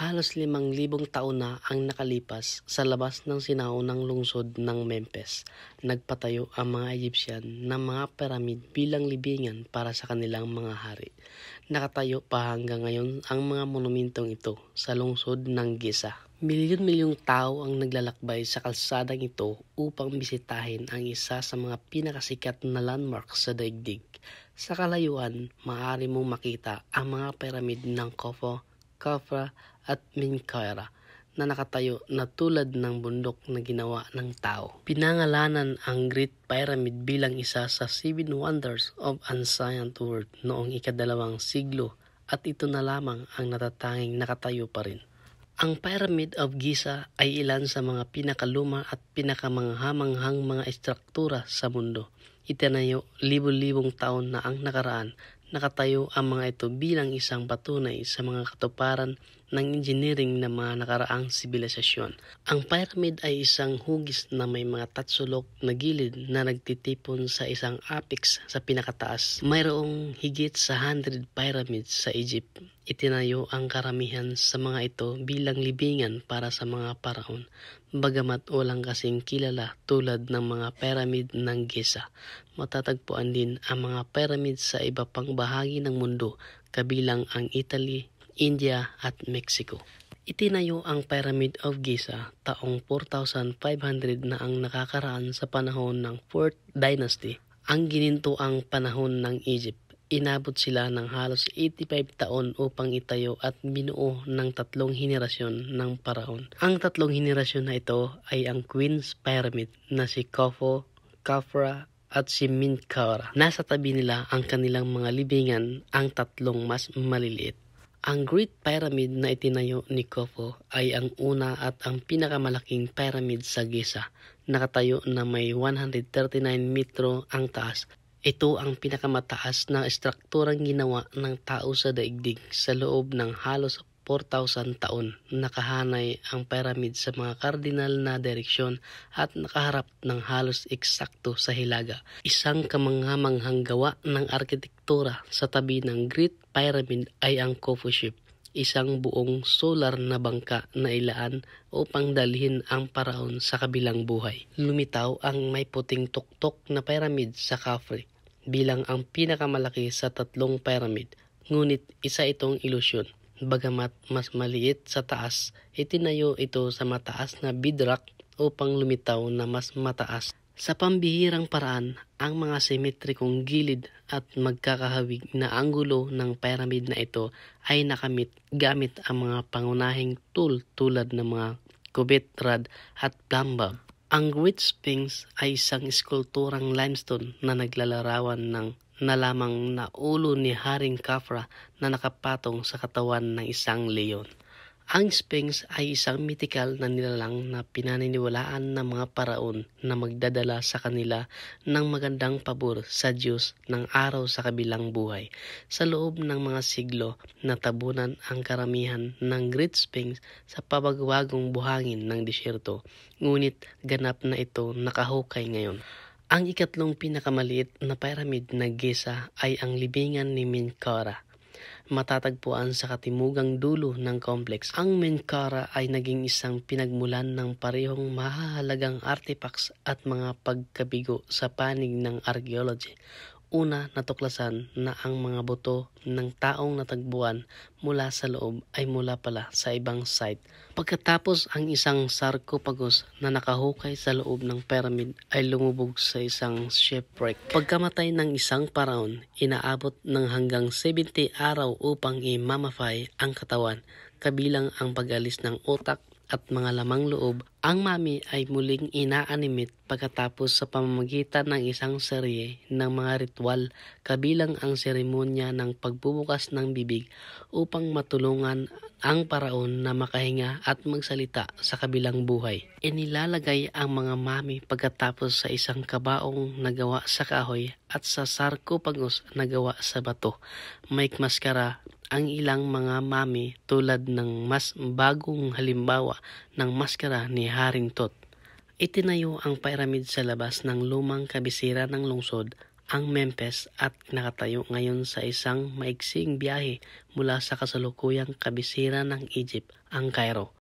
Halos 5,000 taon na ang nakalipas sa labas ng sinaunang lungsod ng Memphis. Nagpatayo ang mga Egyptian ng mga piramid bilang libingan para sa kanilang mga hari. Nakatayo pa hanggang ngayon ang mga monumentong ito sa lungsod ng Giza. Milyon-milyong tao ang naglalakbay sa kalsadang ito upang bisitahin ang isa sa mga pinakasikat na landmark sa daigdig. Sa kalayuan, maaari mong makita ang mga piramid ng Khufu, Khafra at Menkaure na nakatayo na tulad ng bundok na ginawa ng tao. Pinangalanan ang Great Pyramid bilang isa sa 7 Wonders of Ancient World noong ika-2 siglo at ito na lamang ang natatanging nakatayo pa rin. Ang Pyramid of Giza ay ilan sa mga pinakaluma at pinakamanghamanghang mga estruktura sa mundo. Itinayo libo-libong taon na ang nakaraan. Nakatayo ang mga ito bilang isang patunay sa mga katuparan ng engineering ng mga nakaraang sibilisasyon. Ang pyramid ay isang hugis na may mga tatsulok na gilid na nagtitipon sa isang apex sa pinakataas. Mayroong higit sa 100 pyramids sa Egypt. Itinayo ang karamihan sa mga ito bilang libingan para sa mga paraon, bagamat walang kasing kilala tulad ng mga pyramid ng Giza. Matatagpuan din ang mga pyramid sa iba pang bahagi ng mundo, kabilang ang Italy, India at Mexico. Itinayo ang Pyramid of Giza taong 4,500 na ang nakakaraan sa panahon ng 4th Dynasty. Ang ginintuang panahon ng Egypt. Inabot sila ng halos 85 taon upang itayo at binuo ng 3 henerasyon ng paraon. Ang 3 henerasyon na ito ay ang Queen's Pyramid na si Khufu, Khafra at si Menkaure. Nasa tabi nila ang kanilang mga libingan, ang 3 mas maliliit. Ang Great Pyramid na itinayo ni Khufu ay ang una at ang pinakamalaking pyramid sa Giza. Nakatayo na may 139 metro ang taas. Ito ang pinakamataas na estrukturang ginawa ng tao sa daigdig sa loob ng halos 4,000 taon. Nakahanay ang pyramid sa mga kardinal na direksyon at nakaharap ng halos eksakto sa hilaga. Isang kamanghamanghang gawa ng arkitektura sa tabi ng Great Pyramid ay ang Khufu Ship, isang buong solar na bangka na ilaan upang dalhin ang paraon sa kabilang buhay. Lumitaw ang may puting tuktok na pyramid sa Khafre bilang ang pinakamalaki sa 3 pyramid, ngunit isa itong ilusyon. Bagamat mas maliit sa taas, itinayo ito sa mataas na bedrock upang lumitaw na mas mataas. Sa pambihirang paraan, ang mga simetrikong gilid at magkakahawig na anggulo ng pyramid na ito ay nakamit gamit ang mga pangunahing tool tulad ng mga cubit rod at plumb. Ang Great Sphinx ay isang eskulturang limestone na naglalarawan ng nalamang na ulo ni Haring Khafra na nakapatong sa katawan ng isang leon. Ang Sphinx ay isang mythical na nilalang na pinaniniwalaan ng mga paraon na magdadala sa kanila ng magandang pabor sa Diyos ng araw sa kabilang buhay. Sa loob ng mga siglo, natabunan ang karamihan ng Great Sphinx sa pabagwagong buhangin ng disyerto, ngunit ganap na ito nakahukay ngayon. Ang ikatlong pinakamaliit na pyramid na Giza ay ang libingan ni Menkaure. Matatagpuan sa katimugang dulo ng complex. Ang Menkaure ay naging isang pinagmulan ng parehong mahahalagang artifacts at mga pagkabigo sa panig ng archaeology. Una, natuklasan na ang mga buto ng taong natagpuan mula sa loob ay mula pala sa ibang site. Pagkatapos, ang isang sarcophagus na nakahukay sa loob ng pyramid ay lumubog sa isang shipwreck. Pagkamatay ng isang paraon, inaabot ng hanggang 70 araw upang i-mummify ang katawan, kabilang ang pag-alis ng utak at mga lamang loob. Ang mummy ay muling ina-animate pagkatapos sa pamamagitan ng isang serye ng mga ritual, kabilang ang seremonya ng pagbubukas ng bibig upang matulungan ang paraon na makahinga at magsalita sa kabilang buhay. Inilalagay ang mga mummy pagkatapos sa isang kabaong na gawa sa kahoy at sa sarcophagus na gawa sa bato. May maskara ang ilang mga mummy tulad ng mas bagong halimbawa ng maskara ni Haring Tut. Itinayo ang pyramid sa labas ng lumang kabisera ng lungsod. ang Memphis at nakatayo ngayon sa isang maiksing biyahe mula sa kasalukuyang kabisera ng Egypt, ang Cairo.